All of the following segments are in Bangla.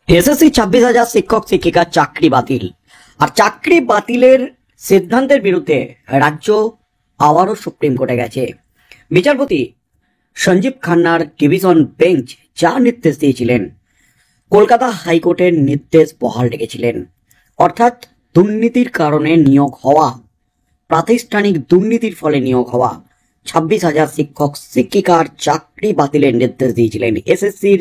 এসএসসি 26,000 শিক্ষক শিক্ষিকার চাকরি বাতিল। আর চাকরি বাতিলের সিদ্ধান্তের বিরুদ্ধে রাজ্য আবারও সুপ্রিম কোর্টে গেছে। বিচারপতি সঞ্জীব খান্নার ডিভিশন বেঞ্চ যা নির্দেশ দিয়েছিলেন, কলকাতা হাইকোর্টের নির্দেশ বহাল রেখেছিলেন। অর্থাৎ দুর্নীতির কারণে নিয়োগ হওয়া, প্রাতিষ্ঠানিক দুর্নীতির ফলে নিয়োগ হওয়া 26,000 শিক্ষক শিক্ষিকার চাকরি বাতিলের নির্দেশ দিয়েছিলেন। এসএসসির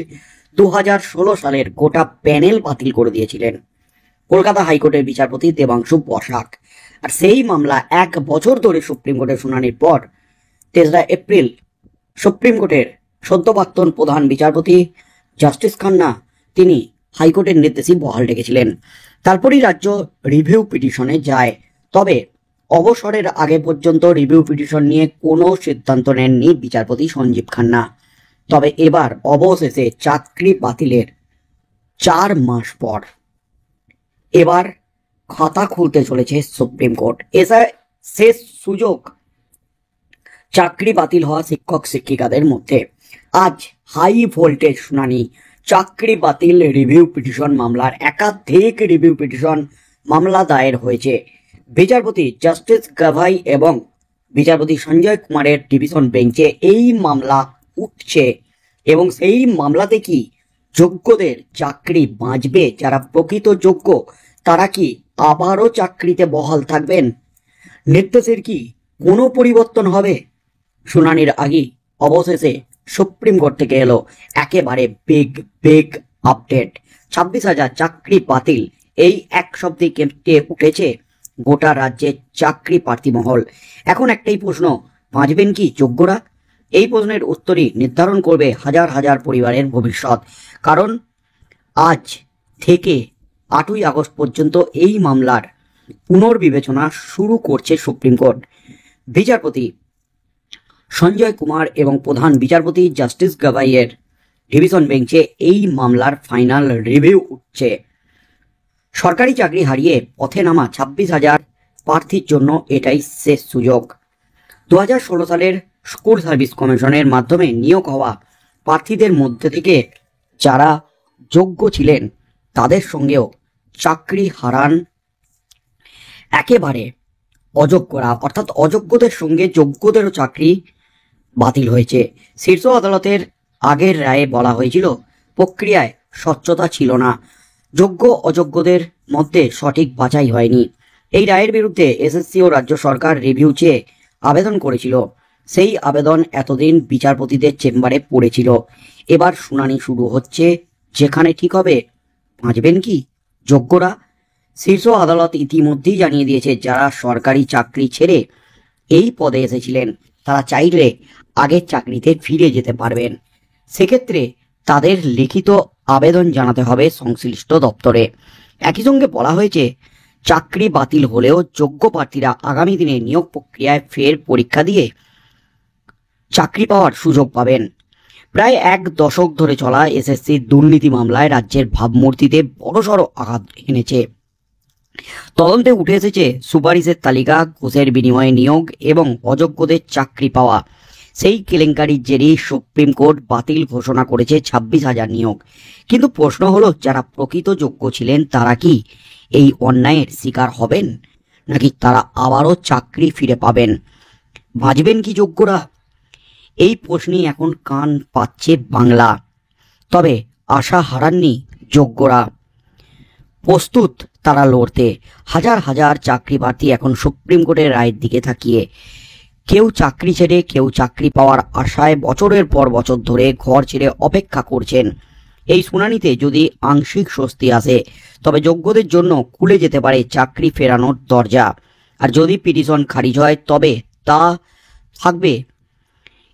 2016 সালের গোটা প্যানেল বাতিল করে দিয়েছিলেন কলকাতা হাইকোর্টের বিচারপতি দেবাংশু বসাক। আর সেই মামলা 1 বছর ধরে সুপ্রিম কোর্টের শুনানির পর 3রা এপ্রিল সুপ্রিম কোর্টের সদ্য প্রাক্তন প্রধান বিচারপতি জাস্টিস খান্না তিনি হাইকোর্টের নির্দেশই বহাল রেখেছিলেন। তারপরই রাজ্য রিভিউ পিটিশনে যায়। তবে অবসরের আগে পর্যন্ত রিভিউ পিটিশন নিয়ে কোনো সিদ্ধান্ত নেননি বিচারপতি সঞ্জীব খান্না। তবে এবার অবশেষে চাকরি বাতিলের 4 মাস পর এবার খাতা খুলতে চলেছে সুপ্রিম কোর্ট। এসা শেষ সুযোগ চাকরি বাতিল হওয়া শিক্ষক শিক্ষিকাদের মধ্যে। আজ হাই ভোল্টেজ শুনানি চাকরি বাতিল রিভিউ পিটিশন মামলার। একাধিক রিভিউ পিটিশন মামলা দায়ের হয়েছে। বিচারপতি জাস্টিস গাভাই এবং বিচারপতি সঞ্জয় কুমারের ডিভিশন বেঞ্চে এই মামলা উঠছে এবং সেই মামলাতে কি যোগ্যদের চাকরি বাঁচবে? যারা প্রকৃত যোগ্য তারা কি আবারও চাকরিতে বহাল থাকবেন? নির্দেশের কি কোনো পরিবর্তন হবে? শুনানির আগে অবশেষে সুপ্রিম কোর্ট থেকে এলো একেবারে বিগ আপডেট। 26,000 চাকরি বাতিল, এই এক শব্দে কেঁপে উঠেছে গোটা রাজ্যের চাকরি প্রার্থী মহল। এখন একটাই প্রশ্ন, বাঁচবেন কি যোগ্যরা? এই প্রশ্নের উত্তরই নির্ধারণ করবে হাজার হাজার পরিবারের ভবিষ্যৎ। কারণ আজ থেকে 8ই আগস্ট পর্যন্ত এই মামলার পুনর্বিবেচনা শুরু করছে সুপ্রিম কোর্ট। বিচারপতি সঞ্জয় কুমার এবং প্রধান বিচারপতি জাস্টিস গাভাইয়ের ডিভিশন বেঞ্চে এই মামলার ফাইনাল রিভিউ উঠছে। সরকারি চাকরি হারিয়ে পথে নামা 26,000 প্রার্থীর জন্য এটাই শেষ সুযোগ। 2016 সালের স্কুল সার্ভিস কমিশনের মাধ্যমে নিয়োগ হওয়া প্রার্থীদের মধ্যে থেকে যারা যোগ্য ছিলেন তাদের সঙ্গেও চাকরি হারান একেবারে অযোগ্যরা। অর্থাৎ অযোগ্যদের সঙ্গে যোগ্যদেরও চাকরি বাতিল হয়েছে। শীর্ষ আদালতের আগের রায়ে বলা হয়েছিল প্রক্রিয়ায় স্বচ্ছতা ছিল না, যোগ্য অযোগ্যদের মধ্যে সঠিক বাছাই হয়নি। এই রায়ের বিরুদ্ধে এসএসসি ও রাজ্য সরকার রিভিউ চেয়ে আবেদন করেছিল। সেই আবেদন এতদিন বিচারপতিদের চেম্বারে পড়েছিল। এবার শুনানি শুরু হচ্ছে, যেখানে ঠিক হবে বাঁচবেন কি যোগ্যরা। শীর্ষ আদালত ইতিমধ্যেই জানিয়ে দিয়েছে যারা সরকারি চাকরি ছেড়ে এই পদে এসেছিলেন তারা চাইলে আগের চাকরিতে ফিরে যেতে পারবেন। সেক্ষেত্রে তাদের লিখিত আবেদন জানাতে হবে সংশ্লিষ্ট দপ্তরে। একই সঙ্গে বলা হয়েছে চাকরি বাতিল হলেও যোগ্য প্রার্থীরা আগামী দিনে নিয়োগ প্রক্রিয়ায় ফের পরীক্ষা দিয়ে চাকরি পাওয়ার সুযোগ পাবেন। প্রায় 1 দশক ধরে চলা এসএসসি দুর্নীতি মামলায় রাজ্যের ভাবমূর্তিতে বড়সড় আঘাত এনেছে। তদন্তে উঠে এসেছে সুপারিশের তালিকা, ঘুষের বিনিময়ে নিয়োগ এবং অযোগ্যদের চাকরি পাওয়া। সেই কেলেঙ্কারির জেরেই সুপ্রিম কোর্ট বাতিল ঘোষণা করেছে 26,000 নিয়োগ। কিন্তু প্রশ্ন হলো, যারা প্রকৃত যোগ্য ছিলেন তারা কি এই অন্যায়ের শিকার হবেন, নাকি তারা আবারও চাকরি ফিরে পাবেন? বাঁচবেন কি যোগ্যরা? এই প্রশ্নই এখন কান পাচ্ছে বাংলা। তবে আশা হারাননি যোগ্যরা, প্রস্তুত তারা লড়তে। হাজার হাজার চাকরি প্রার্থী এখন সুপ্রিম কোর্টের রায়ের দিকে তাকিয়ে, কেউ চাকরি ছেড়ে কেউ চাকরি পাওয়ার আশায় বছরের পর বছর ধরে ঘর ছেড়ে অপেক্ষা করছেন। এই শুনানিতে যদি আংশিক স্বস্তি আসে তবে যোগ্যদের জন্য খুলে যেতে পারে চাকরি ফেরানোর দরজা। আর যদি পিটিশন খারিজ হয় তবে তা থাকবে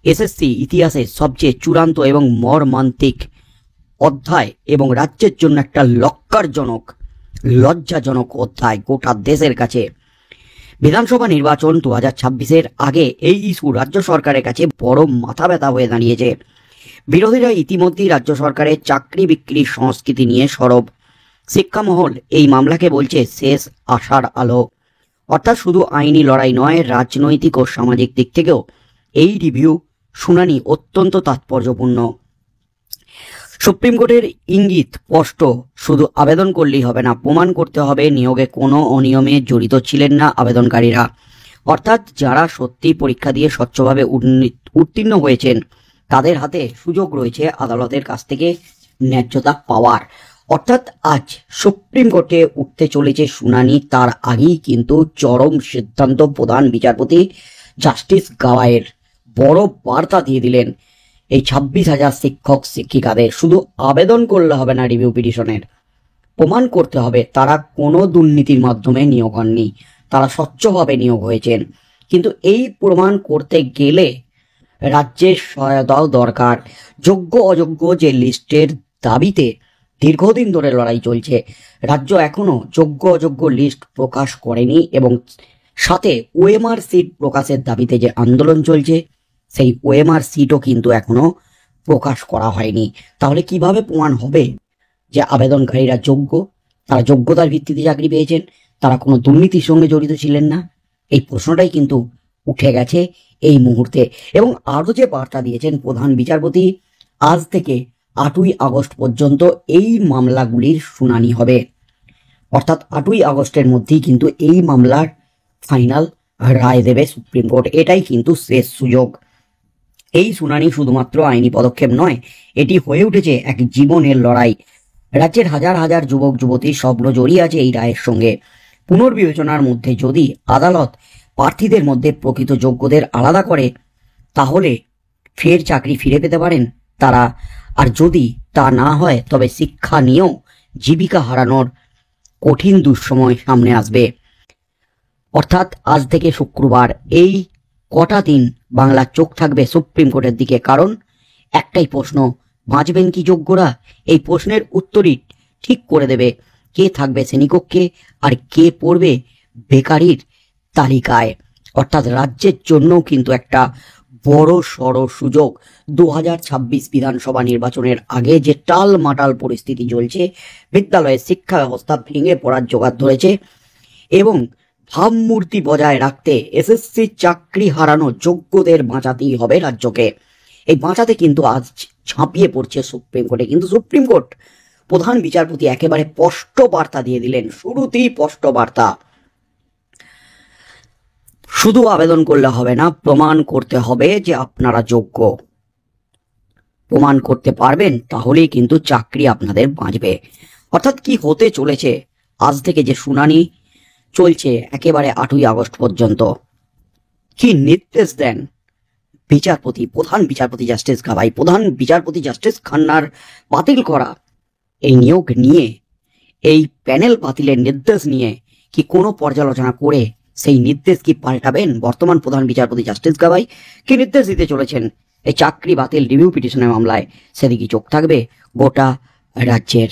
এসএসসি ইতিহাসের সবচেয়ে চূড়ান্ত এবং মর্মান্তিক অধ্যায় এবং রাজ্যের জন্য একটা লজ্জাজনক অধ্যায় গোটা দেশের কাছে। বিধানসভা নির্বাচন 2026-এর আগে এই ইস্যু রাজ্য সরকারের কাছে বড় মাথা ব্যথা হয়ে দাঁড়িয়েছে। বিরোধীরা ইতিমধ্যেই রাজ্য সরকারের চাকরি বিক্রির সংস্কৃতি নিয়ে সরব। শিক্ষামহল এই মামলাকে বলছে শেষ আশার আলো। অর্থাৎ শুধু আইনি লড়াই নয়, রাজনৈতিক ও সামাজিক দিক থেকেও এই রিভিউ শুনানি অত্যন্ত তাৎপর্যপূর্ণ। সুপ্রিম কোর্টের ইঙ্গিত স্পষ্ট, শুধু আবেদন করলেই হবে না, প্রমাণ করতে হবে নিয়োগে কোনো অনিয়মে জড়িত ছিলেন না আবেদনকারীরা। অর্থাৎ যারা সত্যি পরীক্ষা দিয়ে স্বচ্ছভাবে উত্তীর্ণ হয়েছেন তাদের হাতে সুযোগ রয়েছে আদালতের কাছ থেকে ন্যায্যতা পাওয়ার। অর্থাৎ আজ সুপ্রিম কোর্টে উঠতে চলেছে শুনানি, তার আগেই কিন্তু চরম সিদ্ধান্ত প্রধান বিচারপতি জাস্টিস গাওয়াইয়ের। বড় বার্তা দিয়ে দিলেন এই 26,000 শিক্ষক শিক্ষিকাদের। শুধু আবেদন করলে হবে না, রিভিউ পিটিশনের প্রমাণ করতে হবে তারা কোনো দুর্নীতির মাধ্যমে নিয়োগ হননি, তারা স্বচ্ছভাবে নিয়োগ হয়েছেন। কিন্তু এই প্রমাণ করতে গেলে রাজ্যের সহায়তাও দরকার। যোগ্য অযোগ্য যে লিস্টের দাবিতে দীর্ঘদিন ধরে লড়াই চলছে, রাজ্য এখনো যোগ্য অযোগ্য লিস্ট প্রকাশ করেনি এবং সাথে ওএমআর সিট প্রকাশের দাবিতে যে আন্দোলন চলছে সেই ওএমআর সিটও কিন্তু এখনো প্রকাশ করা হয়নি। তাহলে কিভাবে প্রমাণ হবে যে আবেদনকারীরা যোগ্য, তারা যোগ্যতার ভিত্তিতে চাকরি পেয়েছেন, তারা কোনো দুর্নীতির সঙ্গে জড়িত ছিলেন না? এই প্রশ্নটাই কিন্তু উঠে গেছে এই মুহূর্তে। এবং আরও যে বার্তা দিয়েছেন প্রধান বিচারপতি, আজ থেকে 8ই আগস্ট পর্যন্ত এই মামলাগুলির শুনানি হবে। অর্থাৎ 8ই আগস্টের মধ্যেই কিন্তু এই মামলার ফাইনাল রায় দেবে সুপ্রিম কোর্ট। এটাই কিন্তু শেষ সুযোগ। এই শুনানি শুধুমাত্র আইনি পদক্ষেপ নয়, এটি হয়ে উঠেছে এক জীবনের লড়াই। রাজ্যের হাজার হাজার যুবক যুবতীর স্বপ্ন জড়িয়ে আছে এই রায়ের সঙ্গে। পুনর্বিবেচনার মধ্যে যদি আদালত প্রার্থীদের মধ্যে প্রকৃত যোগ্যদের আলাদা করে তাহলে ফের চাকরি ফিরে পেতে পারেন তারা। আর যদি তা না হয় তবে শিক্ষা নিয়েও জীবিকা হারানোর কঠিন দুঃসময় সামনে আসবে। অর্থাৎ আজ থেকে শুক্রবার এই কটা দিন বাংলার চোখ থাকবে সুপ্রিম কোর্টের দিকে। কারণ একটাই প্রশ্ন, বাঁচবেন কি যোগ্যরা? এই প্রশ্নের উত্তরই ঠিক করে দেবে কে থাকবে শ্রেণীকক্ষে আর কে পড়বে বেকারির তালিকায়। অর্থাৎ রাজ্যের জন্য কিন্তু একটা বড় সড় সুযোগ। 2026 বিধানসভা নির্বাচনের আগে যে টাল মাটাল পরিস্থিতি চলছে, বিদ্যালয়ের শিক্ষা ব্যবস্থা ভেঙে পড়ার জোগাড় ধরেছে এবং ভাবমূর্তি বজায় রাখতে এসএসসি চাকরি হারানো যোগ্যদের বাঁচাতেই হবে রাজ্যকে। এই বাঁচাতে কিন্তু আজ ঝাঁপিয়ে পড়ছে সুপ্রিম কোর্টে। কিন্তু সুপ্রিম কোর্ট প্রধান বিচারপতি একেবারে স্পষ্ট বার্তা দিয়ে দিলেন, শুরুতেই স্পষ্ট বার্তা, শুধু আবেদন করলে হবে না, প্রমাণ করতে হবে যে আপনারা যোগ্য। প্রমাণ করতে পারবেন তাহলেই কিন্তু চাকরি আপনাদের বাঁচবে। অর্থাৎ কি হতে চলেছে আজ থেকে যে শুনানি চলছে একেবারে 8ই আগস্ট পর্যন্ত, কি নির্দেশ দেন বিচারপতি, প্রধান বিচারপতি জাস্টিস গাভাই, প্রধান বিচারপতি জাস্টিস খান্নার বাতিল করা এই নিয়োগ নিয়ে, এই প্যানেল বাতিলের নির্দেশ নিয়ে কি কোনো পর্যালোচনা করে সেই নির্দেশ কি পাল্টাবেন বর্তমান প্রধান বিচারপতি জাস্টিস গাভাই? কি নির্দেশ দিতে চলেছেন এই চাকরি বাতিল রিভিউ পিটিশনের মামলায়? সেদিকে চোখ থাকবে গোটা রাজ্যের।